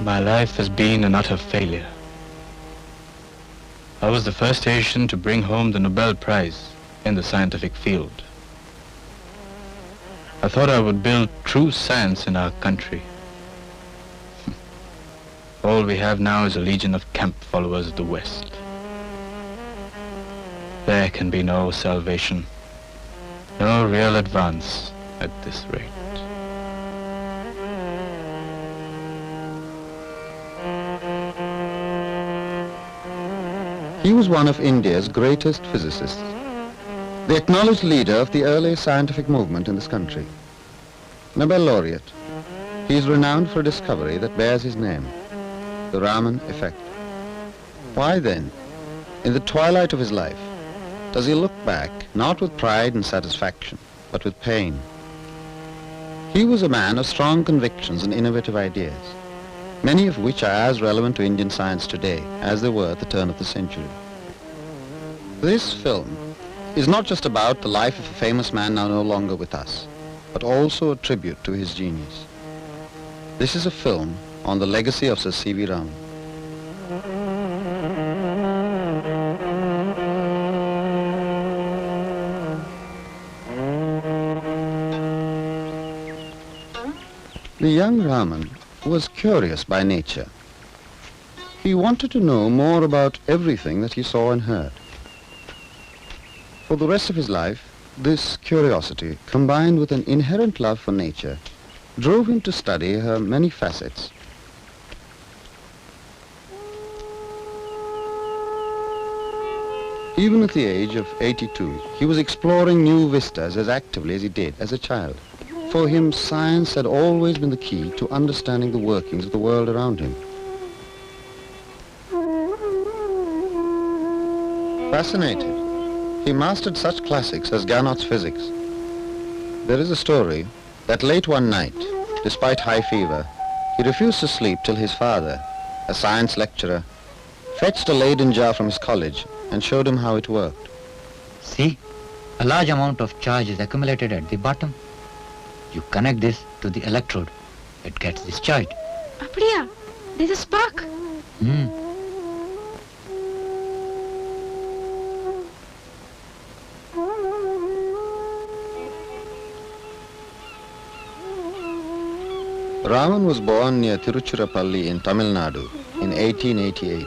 My life has been an utter failure. I was the first Asian to bring home the Nobel Prize in the scientific field. I thought I would build true science in our country. All we have now is a legion of camp followers of the West. There can be no salvation, no real advance at this rate. He was one of India's greatest physicists, the acknowledged leader of the early scientific movement in this country. Nobel laureate, he is renowned for a discovery that bears his name, the Raman effect. Why then, in the twilight of his life, does he look back not with pride and satisfaction, but with pain? He was a man of strong convictions and innovative ideas, many of which are as relevant to Indian science today as they were at the turn of the century. This film is not just about the life of a famous man now no longer with us, but also a tribute to his genius. This is a film on the legacy of Sir CV Raman. The young Raman was curious by nature. He wanted to know more about everything that he saw and heard. For the rest of his life, this curiosity, combined with an inherent love for nature, drove him to study her many facets. Even at the age of 82, he was exploring new vistas as actively as he did as a child. For him, science had always been the key to understanding the workings of the world around him. Fascinated, he mastered such classics as Ganot's physics. There is a story that late one night, despite high fever, he refused to sleep till his father, a science lecturer, fetched a Leyden jar from his college and showed him how it worked. See, a large amount of charge is accumulated at the bottom. You connect this to the electrode, it gets discharged. Apriya, there's a spark. Raman was born near Tiruchirappalli in Tamil Nadu in 1888.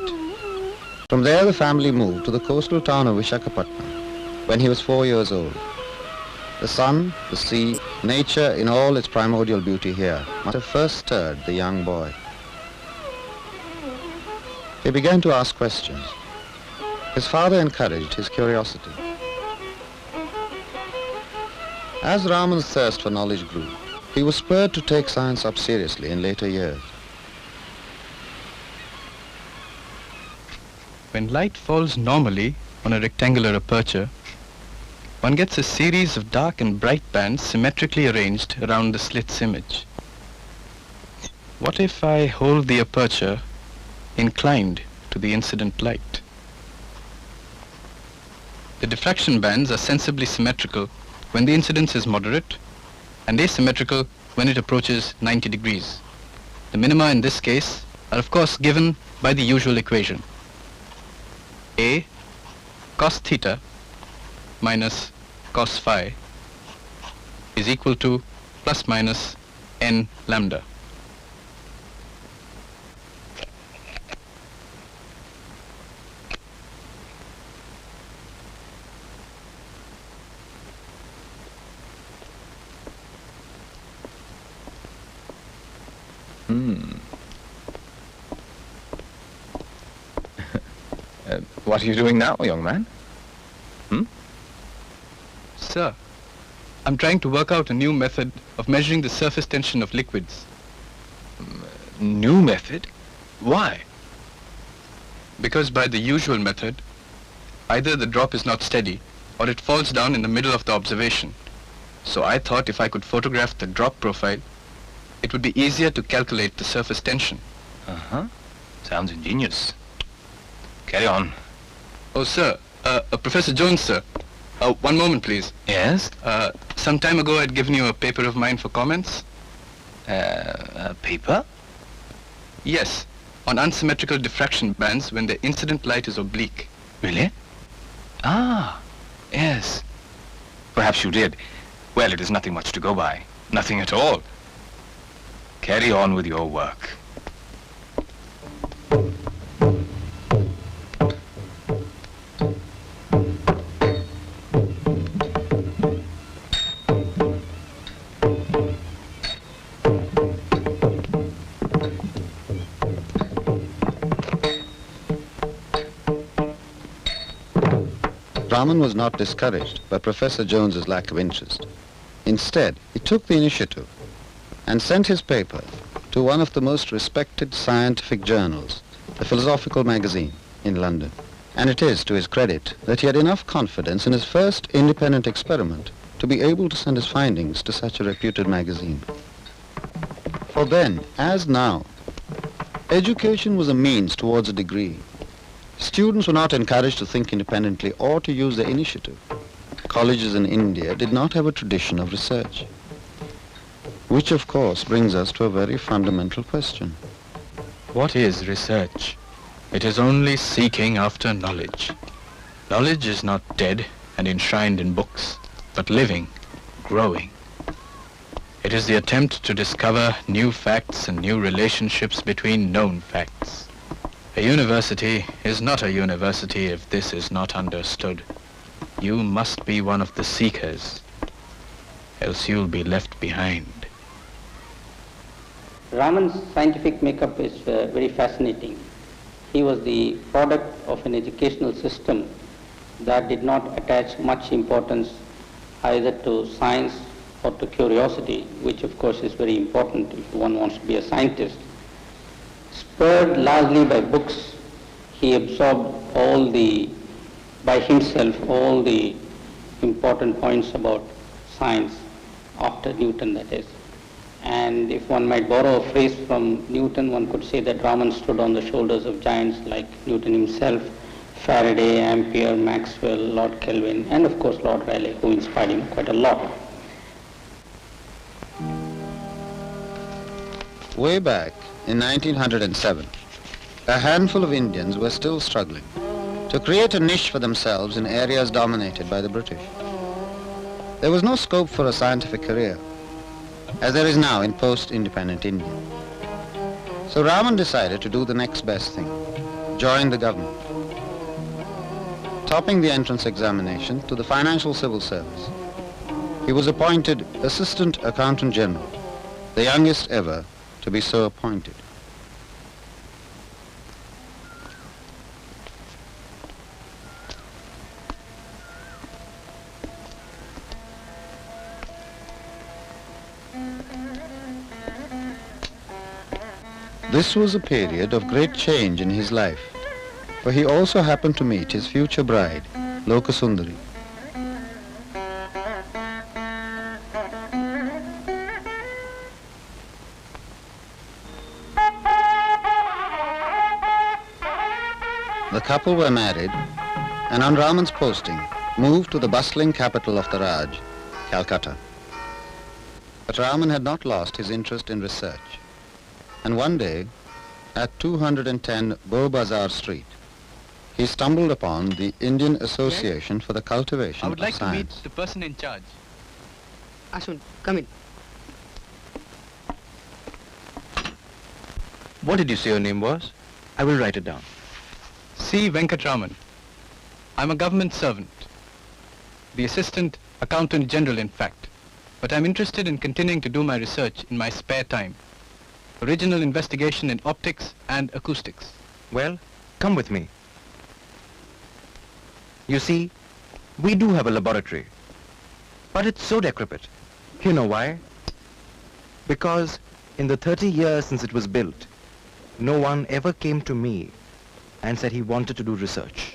From there the family moved to the coastal town of Visakhapatnam when he was 4 years old. The sun, the sea, nature in all its primordial beauty here must have first stirred the young boy. He began to ask questions. His father encouraged his curiosity. As Raman's thirst for knowledge grew, he was spurred to take science up seriously in later years. When light falls normally on a rectangular aperture, one gets a series of dark and bright bands symmetrically arranged around the slit's image. What if I hold the aperture inclined to the incident light? The diffraction bands are sensibly symmetrical when the incidence is moderate and asymmetrical when it approaches 90 degrees. The minima in this case are of course given by the usual equation. A cos theta minus cos phi is equal to plus minus n lambda. What are you doing now, young man? Sir, I'm trying to work out a new method of measuring the surface tension of liquids. New method? Why? Because by the usual method, either the drop is not steady or it falls down in the middle of the observation. So I thought if I could photograph the drop profile, it would be easier to calculate the surface tension. Sounds ingenious. Carry on. Oh, sir, Professor Jones, sir. One moment, please. Yes? Some time ago, I'd given you a paper of mine for comments. A paper? Yes, on unsymmetrical diffraction bands when the incident light is oblique. Really? Ah, yes. Perhaps you did. Well, it is nothing much to go by. Nothing at all. Carry on with your work. Raman was not discouraged by Professor Jones's lack of interest. Instead, he took the initiative and sent his paper to one of the most respected scientific journals, the Philosophical Magazine in London. And it is to his credit that he had enough confidence in his first independent experiment to be able to send his findings to such a reputed magazine. For then, as now, education was a means towards a degree. Students were not encouraged to think independently or to use their initiative. Colleges in India did not have a tradition of research. Which of course brings us to a very fundamental question. What is research? It is only seeking after knowledge. Knowledge is not dead and enshrined in books, but living, growing. It is the attempt to discover new facts and new relationships between known facts. A university is not a university if this is not understood. You must be one of the seekers, else you'll be left behind. Raman's scientific makeup is very fascinating. He was the product of an educational system that did not attach much importance either to science or to curiosity, which of course is very important if one wants to be a scientist. Spurred largely by books, he absorbed by himself all the important points about science, after Newton that is. And if one might borrow a phrase from Newton, one could say that Raman stood on the shoulders of giants like Newton himself, Faraday, Ampere, Maxwell, Lord Kelvin, and of course Lord Rayleigh, who inspired him quite a lot. Way back in 1907, a handful of Indians were still struggling to create a niche for themselves in areas dominated by the British. There was no scope for a scientific career, as there is now in post-independent India. So Raman decided to do the next best thing, join the government. Topping the entrance examination to the Financial Civil Service, he was appointed Assistant Accountant General, the youngest ever to be so appointed. This was a period of great change in his life, for he also happened to meet his future bride, Lokasundari. The couple were married, and on Raman's posting, moved to the bustling capital of the Raj, Calcutta. But Raman had not lost his interest in research. And one day, at 210 Beau Bazaar Street, he stumbled upon the Indian Association for the Cultivation I would like of to meet Science. the person in charge. Ashwin, come in. What did you say your name was? I will write it down. C. Venkatraman. I'm a government servant. The Assistant Accountant General, in fact. But I'm interested in continuing to do my research in my spare time. Original investigation in optics and acoustics. Well, come with me. You see, we do have a laboratory, but it's so decrepit. You know why? Because in the 30 years since it was built, no one ever came to me and said he wanted to do research.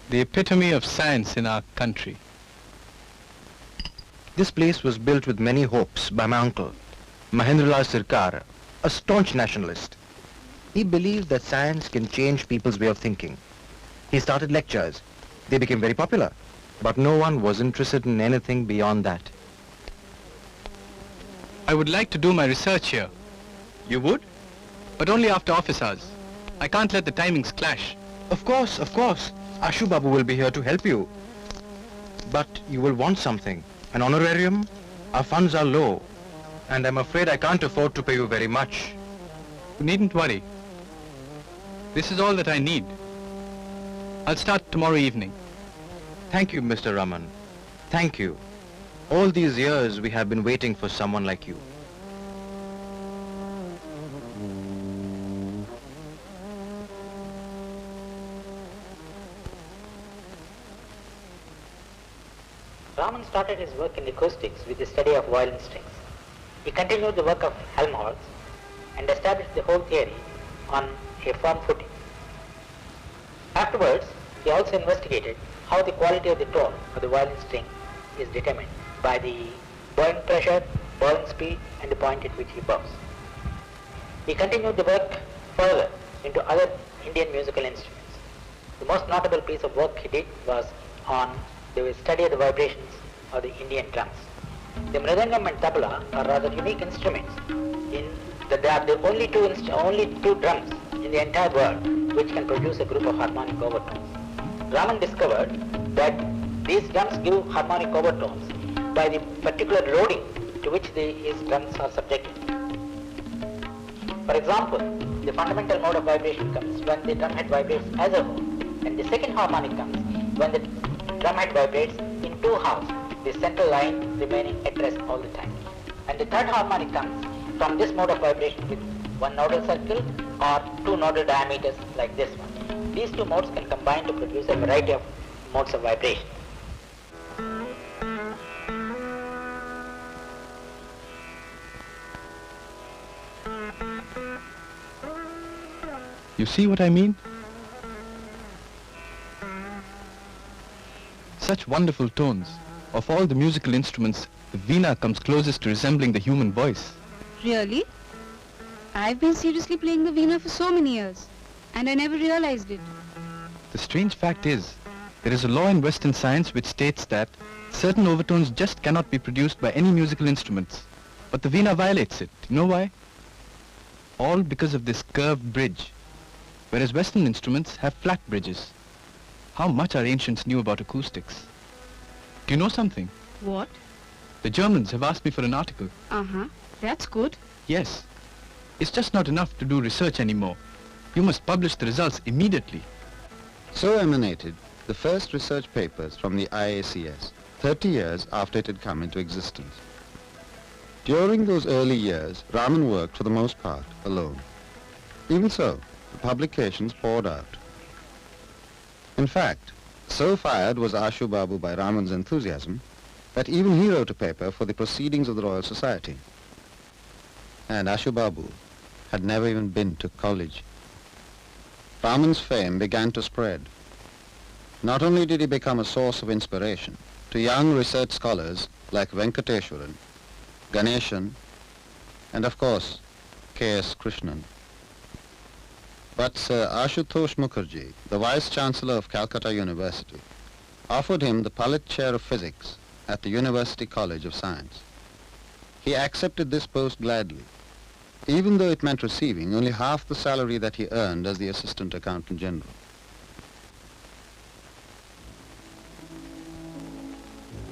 The epitome of science in our country. This place was built with many hopes by my uncle, Mahendralal Sirkar, a staunch nationalist. He believed that science can change people's way of thinking. He started lectures. They became very popular. But no one was interested in anything beyond that. I would like to do my research here. You would? But only after office hours. I can't let the timings clash. Of course, of course. Ashu Babu will be here to help you. But you will want something. An honorarium? Our funds are low. And I'm afraid I can't afford to pay you very much. You needn't worry. This is all that I need. I'll start tomorrow evening. Thank you, Mr. Raman. Thank you. All these years we have been waiting for someone like you. Raman started his work in acoustics with the study of violin strings. He continued the work of Helmholtz and established the whole theory on a firm footing. Afterwards, he also investigated how the quality of the tone of the violin string is determined by the bowing pressure, bowing speed, and the point at which he bows. He continued the work further into other Indian musical instruments. The most notable piece of work he did was on the study of the vibrations of the Indian drums. The mridangam and tabla are rather unique instruments in that they are the only two drums in the entire world which can produce a group of harmonic overtones. Raman discovered that these drums give harmonic overtones by the particular loading to which his drums are subjected. For example, the fundamental mode of vibration comes when the drum head vibrates as a whole, and the second harmonic comes when the drum head vibrates in two halves, the central line remaining at rest all the time. And the third harmonic comes from this mode of vibration with one nodal circle or two nodal diameters like this one. These two modes can combine to produce a variety of modes of vibration. You see what I mean? Such wonderful tones. Of all the musical instruments, the veena comes closest to resembling the human voice. Really? I've been seriously playing the veena for so many years, and I never realized it. The strange fact is, there is a law in Western science which states that certain overtones just cannot be produced by any musical instruments. But the veena violates it. You know why? All because of this curved bridge, whereas Western instruments have flat bridges. How much our ancients knew about acoustics. Do you know something? What? The Germans have asked me for an article. Uh-huh. That's good. Yes. It's just not enough to do research anymore. You must publish the results immediately. So emanated the first research papers from the IACS, 30 years after it had come into existence. During those early years, Raman worked for the most part alone. Even so, the publications poured out. In fact, so fired was Ashu Babu by Raman's enthusiasm that even he wrote a paper for the Proceedings of the Royal Society. And Ashu Babu had never even been to college. Raman's fame began to spread. Not only did he become a source of inspiration to young research scholars like Venkateshwaran, Ganeshan, and of course, K.S. Krishnan, but Sir Ashutosh Mukherjee, the Vice-Chancellor of Calcutta University, offered him the Pallet Chair of Physics at the University College of Science. He accepted this post gladly, even though it meant receiving only half the salary that he earned as the Assistant Accountant General.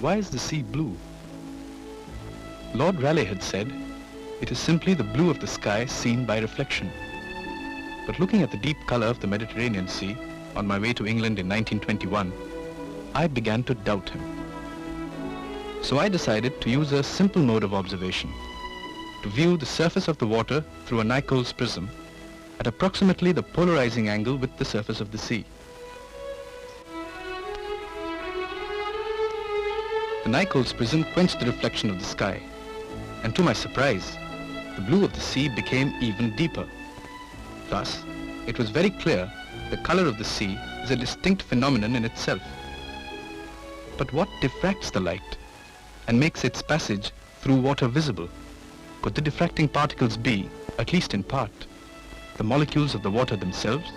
Why is the sea blue? Lord Rayleigh had said, it is simply the blue of the sky seen by reflection. But looking at the deep color of the Mediterranean Sea on my way to England in 1921, I began to doubt him. So I decided to use a simple mode of observation, to view the surface of the water through a Nichols prism at approximately the polarizing angle with the surface of the sea. The Nichols prism quenched the reflection of the sky, and to my surprise, the blue of the sea became even deeper. Thus, it was very clear the color of the sea is a distinct phenomenon in itself. But what diffracts the light and makes its passage through water visible? Could the diffracting particles be, at least in part, the molecules of the water themselves?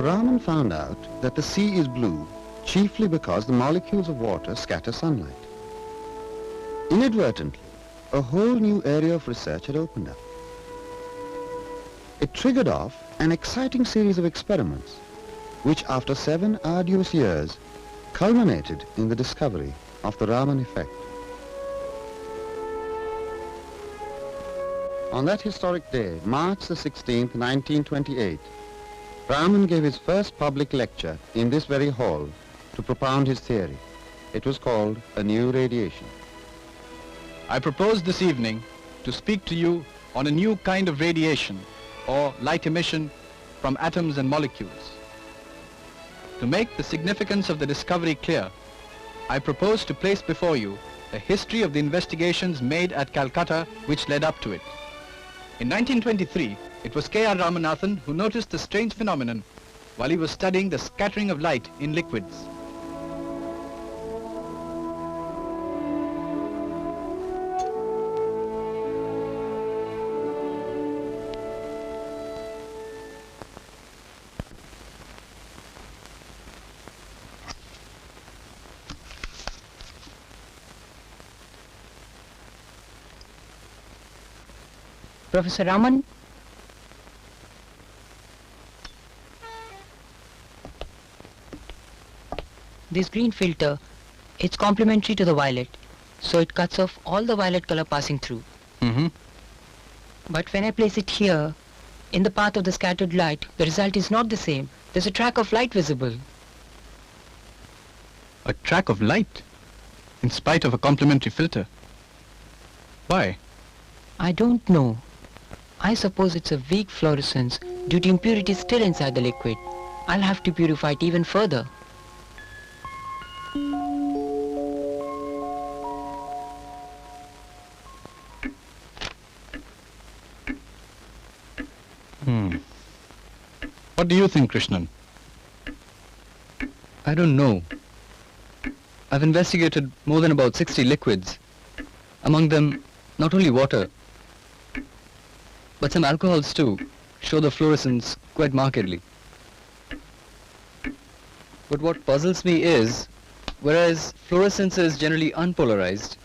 Raman found out that the sea is blue chiefly because the molecules of water scatter sunlight. Inadvertently, a whole new area of research had opened up. It triggered off an exciting series of experiments, which after 7 arduous years culminated in the discovery of the Raman effect. On that historic day, March the 16th, 1928, Raman gave his first public lecture in this very hall to propound his theory. It was called A New Radiation. I propose this evening to speak to you on a new kind of radiation or light emission from atoms and molecules. To make the significance of the discovery clear, I propose to place before you the history of the investigations made at Calcutta which led up to it. In 1923, it was K.R. Ramanathan who noticed the strange phenomenon while he was studying the scattering of light in liquids. Professor Raman, this green filter, it's complementary to the violet, so it cuts off all the violet color passing through. But when I place it here, in the path of the scattered light, the result is not the same. There's a track of light visible. A track of light, in spite of a complementary filter. Why? I don't know. I suppose it's a weak fluorescence due to impurities still inside the liquid. I'll have to purify it even further. What do you think, Krishnan? I don't know. I've investigated more than about 60 liquids. Among them, not only water, but some alcohols too show the fluorescence quite markedly. But what puzzles me is, whereas fluorescence is generally unpolarized,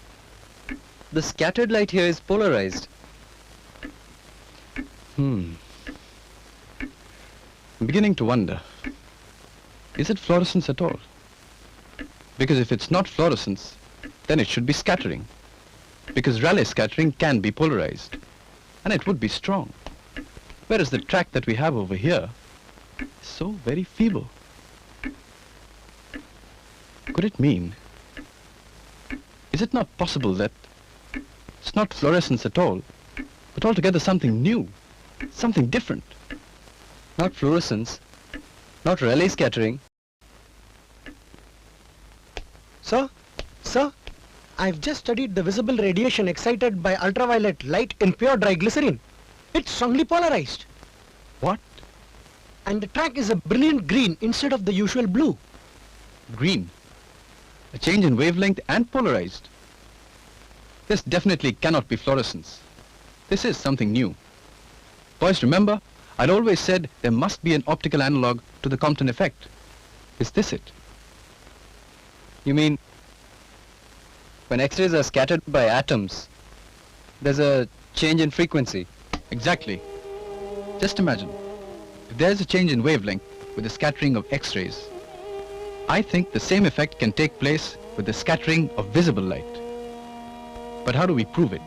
the scattered light here is polarized. I'm beginning to wonder, is it fluorescence at all? Because if it's not fluorescence, then it should be scattering. Because Rayleigh scattering can be polarized, and it would be strong. Whereas the track that we have over here is so very feeble. Could it mean, is it not possible that it's not fluorescence at all, but altogether something new, something different? Not fluorescence, not Rayleigh scattering. Sir, I've just studied the visible radiation excited by ultraviolet light in pure dry glycerine. It's strongly polarized. What? And the track is a brilliant green instead of the usual blue. Green? A change in wavelength and polarized? This definitely cannot be fluorescence. This is something new. Boys, remember, I'd always said there must be an optical analog to the Compton effect. Is this it? You mean, when X-rays are scattered by atoms, there's a change in frequency? Exactly. Just imagine, if there's a change in wavelength with the scattering of X-rays, I think the same effect can take place with the scattering of visible light. But how do we prove it?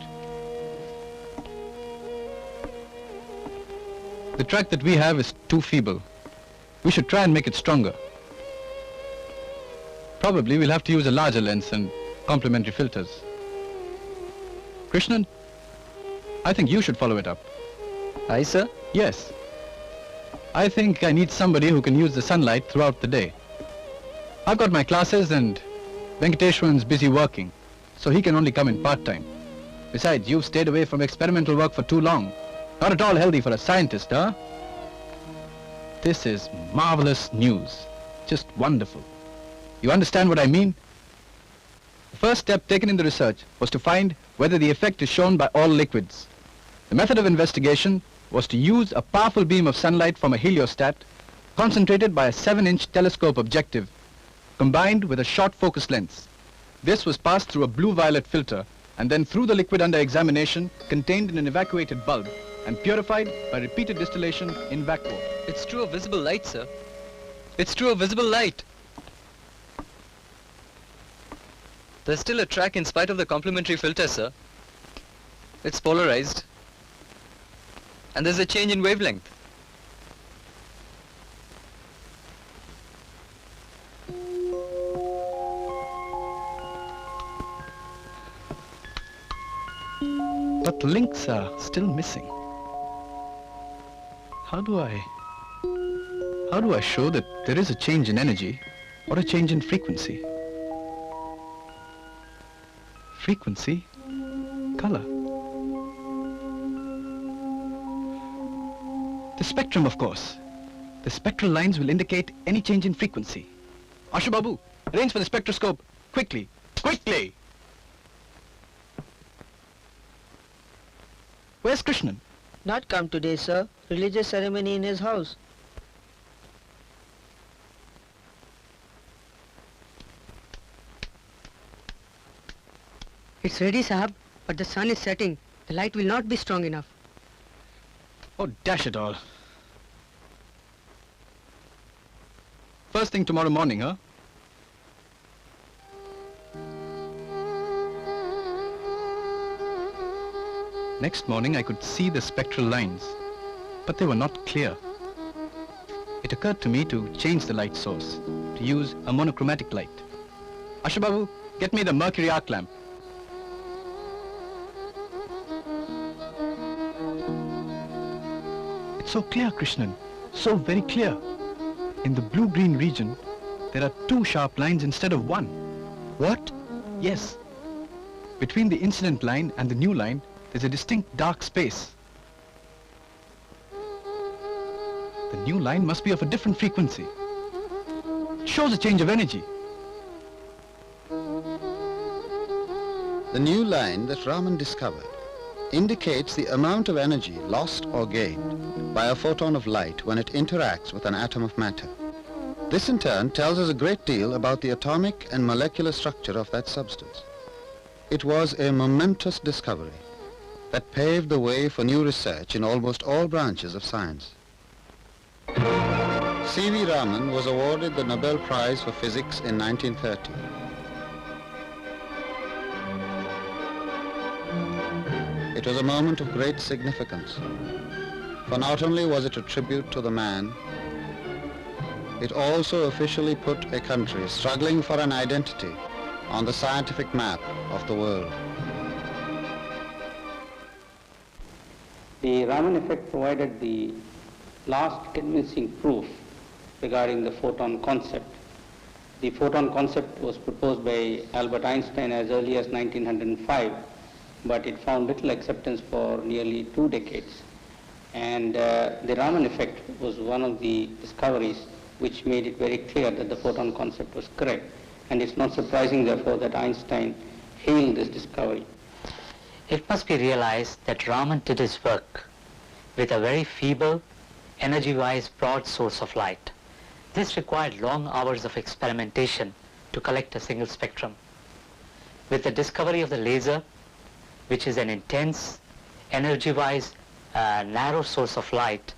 The track that we have is too feeble. We should try and make it stronger. Probably we'll have to use a larger lens and complementary filters. Krishnan, I think you should follow it up. Aye, sir? Yes. I think I need somebody who can use the sunlight throughout the day. I've got my classes and Venkateshwaran's busy working, so he can only come in part-time. Besides, you've stayed away from experimental work for too long. Not at all healthy for a scientist, huh? This is marvelous news. Just wonderful. You understand what I mean? The first step taken in the research was to find whether the effect is shown by all liquids. The method of investigation was to use a powerful beam of sunlight from a heliostat concentrated by a 7-inch telescope objective combined with a short focus lens. This was passed through a blue-violet filter and then through the liquid under examination contained in an evacuated bulb and purified by repeated distillation in vacuum. It's true of visible light, sir. It's true of visible light. There's still a track in spite of the complementary filter, sir. It's polarized. And there's a change in wavelength. But the links are still missing. How do I show that there is a change in energy or a change in frequency? Frequency, color. The spectrum, of course. The spectral lines will indicate any change in frequency. Asha Babu, arrange for the spectroscope. Quickly, quickly! Where's Krishnan? Not come today, sir. Religious ceremony in his house. It's ready, Sahab, but the sun is setting. The light will not be strong enough. Oh, dash it all. First thing tomorrow morning, huh? Next morning I could see the spectral lines, but they were not clear. It occurred to me to change the light source, to use a monochromatic light. Asha Babu, get me the mercury arc lamp. It's so clear, Krishnan, so very clear. In the blue-green region, there are 2 sharp lines instead of 1. What? Yes. Between the incident line and the new line, there's a distinct dark space. The new line must be of a different frequency. It shows a change of energy. The new line that Raman discovered indicates the amount of energy lost or gained by a photon of light when it interacts with an atom of matter. This in turn tells us a great deal about the atomic and molecular structure of that substance. It was a momentous discovery that paved the way for new research in almost all branches of science. CV Raman was awarded the Nobel Prize for Physics in 1930. It was a moment of great significance, for not only was it a tribute to the man, it also officially put a country struggling for an identity on the scientific map of the world. The Raman effect provided the last convincing proof regarding the photon concept. The photon concept was proposed by Albert Einstein as early as 1905, but it found little acceptance for nearly 2 decades. And the Raman effect was one of the discoveries which made it very clear that the photon concept was correct. And it's not surprising, therefore, that Einstein hailed this discovery. It must be realized that Raman did his work with a very feeble, energy-wise broad source of light. This required long hours of experimentation to collect a single spectrum. With the discovery of the laser, which is an intense, energy-wise, narrow source of light,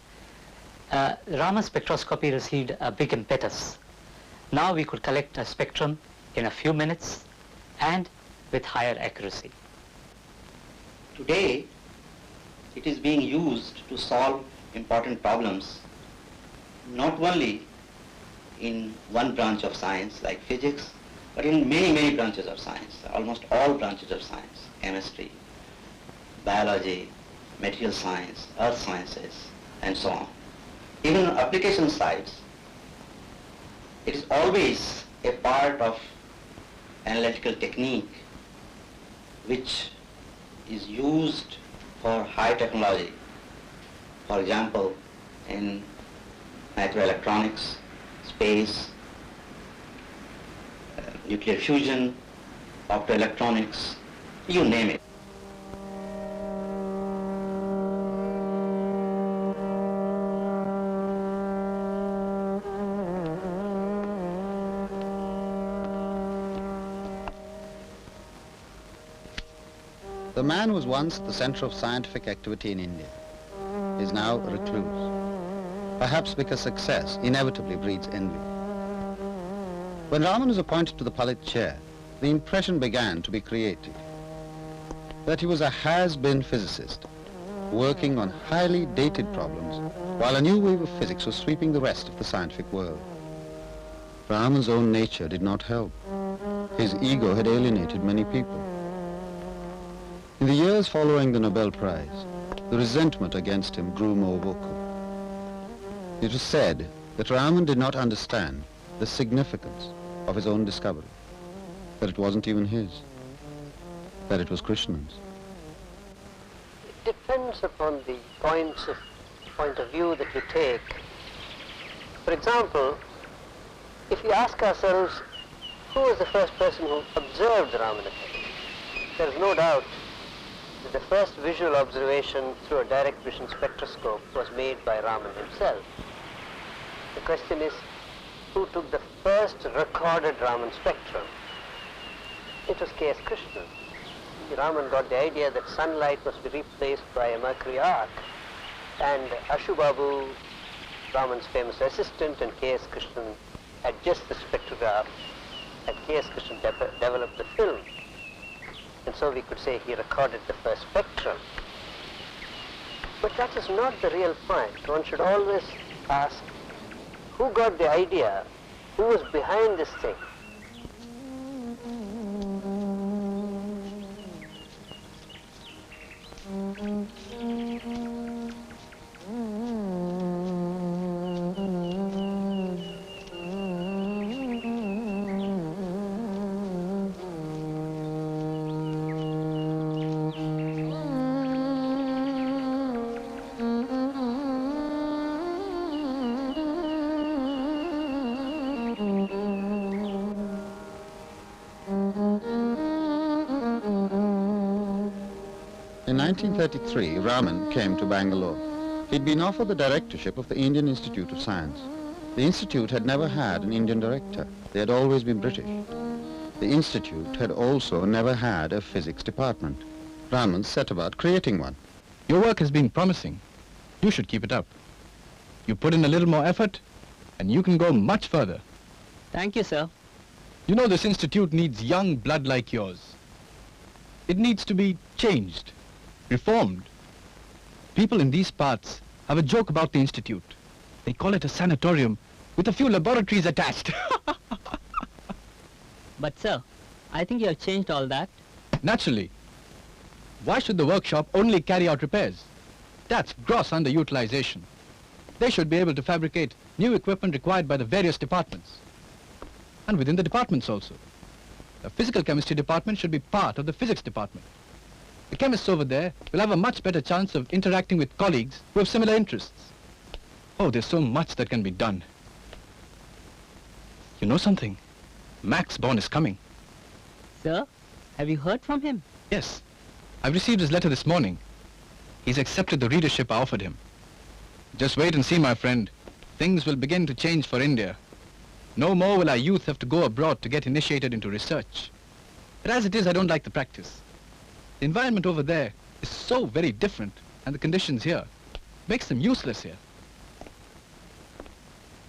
Raman spectroscopy received a big impetus. Now we could collect a spectrum in a few minutes and with higher accuracy. Today, it is being used to solve important problems, not only in one branch of science like physics, but in many, many branches of science, almost all branches of science, chemistry, biology, material science, earth sciences, and so on. Even on application sides, it is always a part of analytical technique which is used for high technology. For example, in microelectronics, space, nuclear fusion, optoelectronics, you name it. The man was once the center of scientific activity in India. He is now a recluse, perhaps because success inevitably breeds envy. When Raman was appointed to the Palit chair, the impression began to be created that he was a has-been physicist, working on highly dated problems, while a new wave of physics was sweeping the rest of the scientific world. Raman's own nature did not help. His ego had alienated many people. In the years following the Nobel Prize, the resentment against him grew more vocal. It was said that Raman did not understand the significance of his own discovery, that it wasn't even his, that it was Krishnan's. It depends upon the point of view that you take. For example, if we ask ourselves, who was the first person who observed the Raman effect? There is no doubt that the first visual observation through a direct vision spectroscope was made by Raman himself. The question is, who took the first recorded Raman spectrum? It was K.S. Krishnan. Raman got the idea that sunlight must be replaced by a mercury arc, and Ashu Babu, Raman's famous assistant, and K.S. Krishnan had just the spectrograph, and K.S. Krishnan developed the film. And so we could say he recorded the first spectrum. But that is not the real point. One should always ask, who got the idea? Who was behind this thing? In 1933, Raman came to Bangalore. He'd been offered the directorship of the Indian Institute of Science. The institute had never had an Indian director. They had always been British. The institute had also never had a physics department. Raman set about creating one. Your work has been promising. You should keep it up. You put in a little more effort, and you can go much further. Thank you, sir. You know, this institute needs young blood like yours. It needs to be changed, reformed. People in these parts have a joke about the institute. They call it a sanatorium with a few laboratories attached. But, sir, I think you have changed all that. Naturally. Why should the workshop only carry out repairs? That's gross underutilization. They should be able to fabricate new equipment required by the various departments. And within the departments also. The physical chemistry department should be part of the physics department. The chemists over there will have a much better chance of interacting with colleagues who have similar interests. Oh, there's so much that can be done. You know something? Max Born is coming. Sir, have you heard from him? Yes. I've received his letter this morning. He's accepted the readership I offered him. Just wait and see, my friend. Things will begin to change for India. No more will our youth have to go abroad to get initiated into research. But as it is, I don't like the practice. The environment over there is so very different, and the conditions here makes them useless here.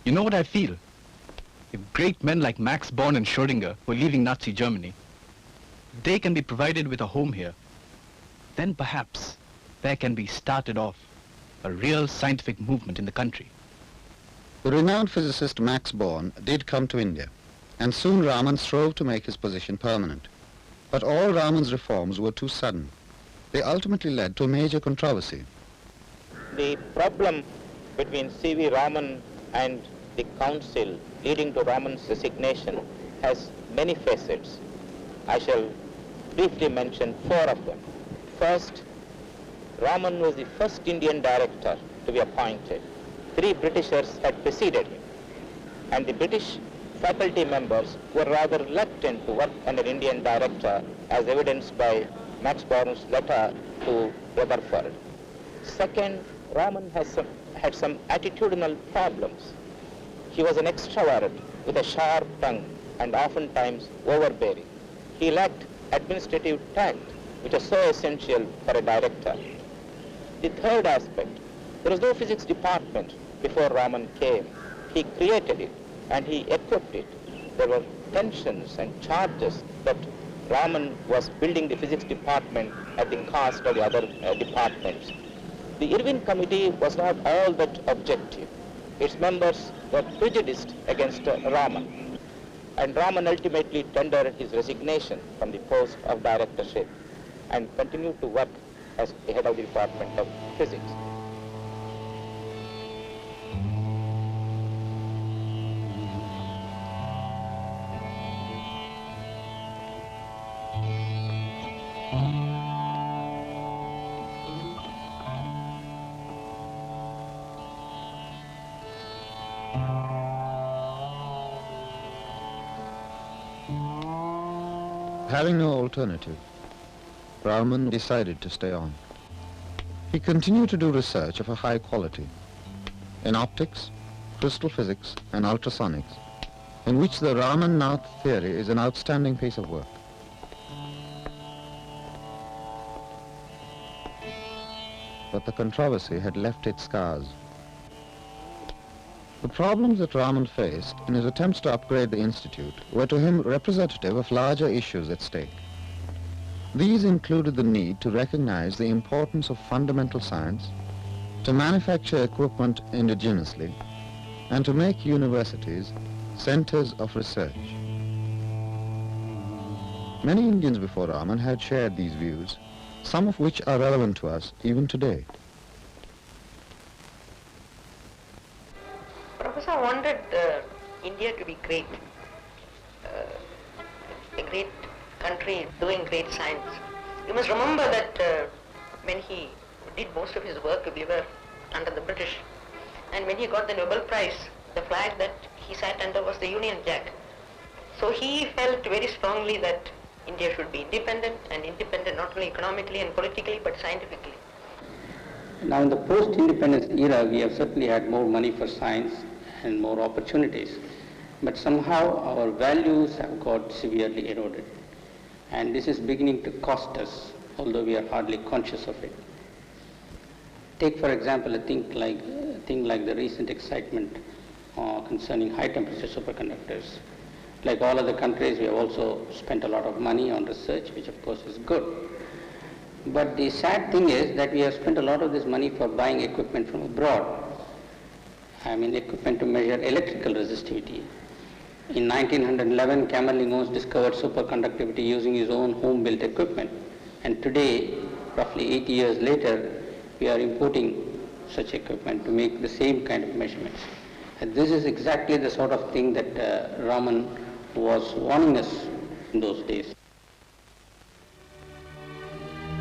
You know what I feel? If great men like Max Born and Schrödinger were leaving Nazi Germany, they can be provided with a home here, then perhaps there can be started off a real scientific movement in the country. The renowned physicist Max Born did come to India, and soon Raman strove to make his position permanent. But all Raman's reforms were too sudden. They ultimately led to a major controversy. The problem between CV Raman and the council leading to Raman's resignation has many facets. I shall briefly mention 4 of them. First, Raman was the first Indian director to be appointed. 3 Britishers had preceded him, and the British faculty members were rather reluctant to work under Indian director, as evidenced by Max Born's letter to Rutherford. Second, Raman had some attitudinal problems. He was an extrovert with a sharp tongue and oftentimes overbearing. He lacked administrative tact which are so essential for a director. The third aspect, there was no physics department before Raman came. He created it and he equipped it. There were tensions and charges that Raman was building the physics department at the cost of the other departments. The Irwin Committee was not all that objective. Its members were prejudiced against Raman, and Raman ultimately tendered his resignation from the post of directorship and continued to work as the head of the Department of Physics. Having no alternative, Raman decided to stay on. He continued to do research of a high quality in optics, crystal physics, and ultrasonics, in which the Raman-Nath theory is an outstanding piece of work. But the controversy had left its scars. The problems that Raman faced in his attempts to upgrade the institute were to him representative of larger issues at stake. These included the need to recognize the importance of fundamental science, to manufacture equipment indigenously, and to make universities centers of research. Many Indians before Raman had shared these views, some of which are relevant to us even today. Professor wanted India to be great, a great country doing great science. You must remember that when he did most of his work, we were under the British, and when he got the Nobel Prize, the flag that he sat under was the Union Jack. So he felt very strongly that India should be independent, and independent not only economically and politically but scientifically. Now in the post-independence era, we have certainly had more money for science and more opportunities, but somehow our values have got severely eroded. And this is beginning to cost us, although we are hardly conscious of it. Take, for example, a thing like the recent excitement concerning high-temperature superconductors. Like all other countries, we have also spent a lot of money on research, which of course is good. But the sad thing is that we have spent a lot of this money for buying equipment from abroad. I mean, equipment to measure electrical resistivity. In 1911, Camerlingo's discovered superconductivity using his own home-built equipment. And today, roughly 80 years later, we are importing such equipment to make the same kind of measurements. And this is exactly the sort of thing that Raman was warning us in those days.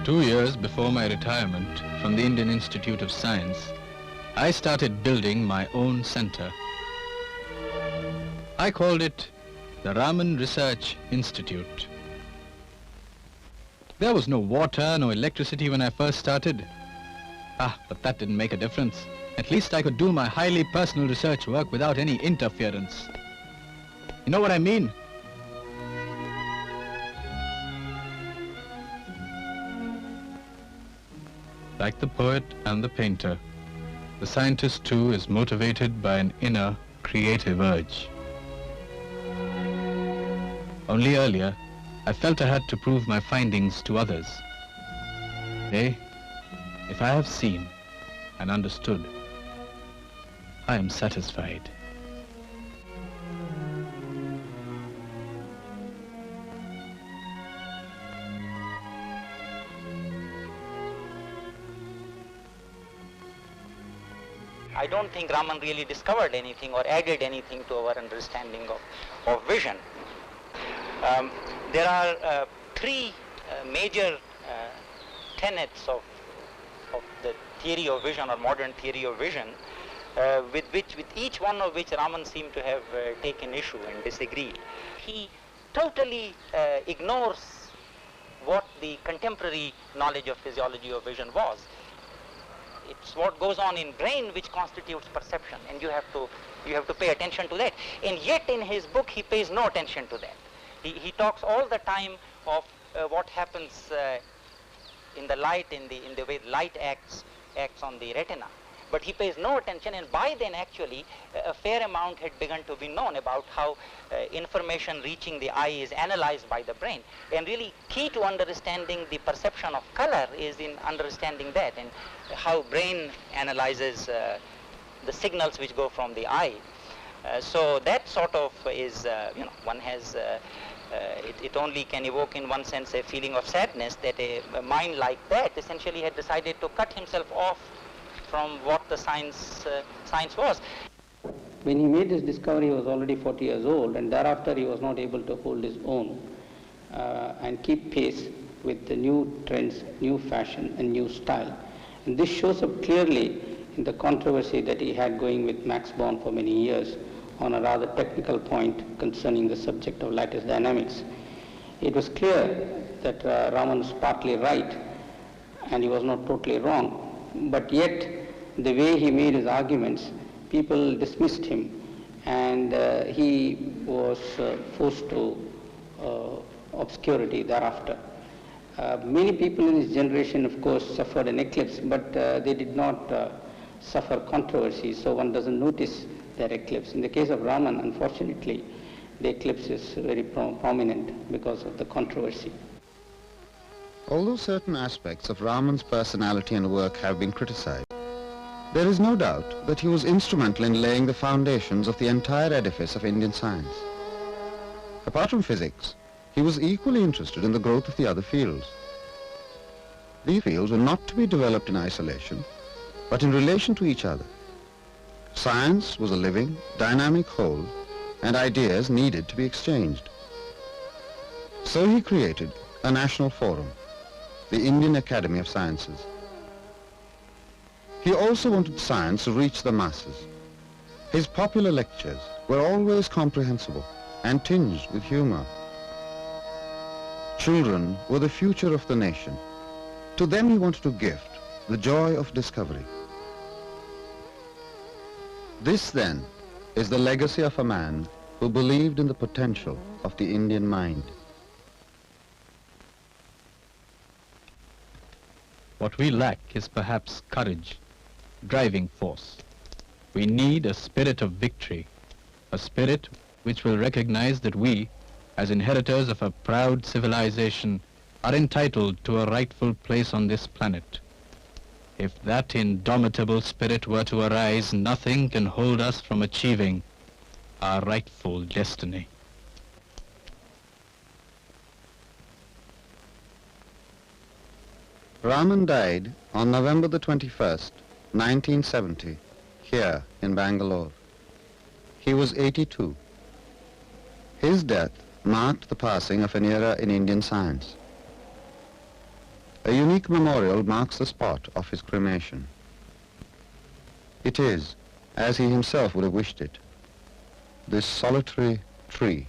2 years before my retirement from the Indian Institute of Science, I started building my own center. I called it the Raman Research Institute. There was no water, no electricity when I first started. But that didn't make a difference. At least I could do my highly personal research work without any interference. You know what I mean? Like the poet and the painter, the scientist too is motivated by an inner creative urge. Only earlier, I felt I had to prove my findings to others. Today, if I have seen and understood, I am satisfied. I don't think Raman really discovered anything or added anything to our understanding of vision. There are three major tenets of the theory of vision or modern theory of vision, with each one of which Raman seemed to have taken issue and disagreed. He totally ignores what the contemporary knowledge of physiology of vision was. It's what goes on in brain which constitutes perception, and you have to pay attention to that. And yet in his book he pays no attention to that. He talks all the time of what happens in the light, in the way light acts on the retina. But he pays no attention, and by then actually a fair amount had begun to be known about how information reaching the eye is analyzed by the brain. And really key to understanding the perception of color is in understanding that, and how brain analyzes the signals which go from the eye. So that sort of is, one has, it only can evoke in one sense a feeling of sadness that a mind like that essentially had decided to cut himself off from what the science was. When he made this discovery, he was already 40 years old, and thereafter he was not able to hold his own and keep pace with the new trends, new fashion, and new style. And this shows up clearly in the controversy that he had going with Max Born for many years on a rather technical point concerning the subject of lattice dynamics. It was clear that Raman was partly right, and he was not totally wrong. But yet, the way he made his arguments, people dismissed him, and he was forced to obscurity thereafter. Many people in his generation, of course, suffered an eclipse, but they did not suffer controversy, so one doesn't notice their eclipse. In the case of Raman, unfortunately, the eclipse is very prominent because of the controversy. Although certain aspects of Raman's personality and work have been criticized, there is no doubt that he was instrumental in laying the foundations of the entire edifice of Indian science. Apart from physics, he was equally interested in the growth of the other fields. These fields were not to be developed in isolation, but in relation to each other. Science was a living, dynamic whole, and ideas needed to be exchanged. So he created a national forum, the Indian Academy of Sciences. He also wanted science to reach the masses. His popular lectures were always comprehensible and tinged with humor. Children were the future of the nation. To them he wanted to gift the joy of discovery. This, then, is the legacy of a man who believed in the potential of the Indian mind. What we lack is perhaps courage, driving force. We need a spirit of victory, a spirit which will recognize that we, as inheritors of a proud civilization, are entitled to a rightful place on this planet. If that indomitable spirit were to arise, nothing can hold us from achieving our rightful destiny. Raman died on November the 21st, 1970, here in Bangalore. He was 82. His death marked the passing of an era in Indian science. A unique memorial marks the spot of his cremation. It is, as he himself would have wished it, this solitary tree.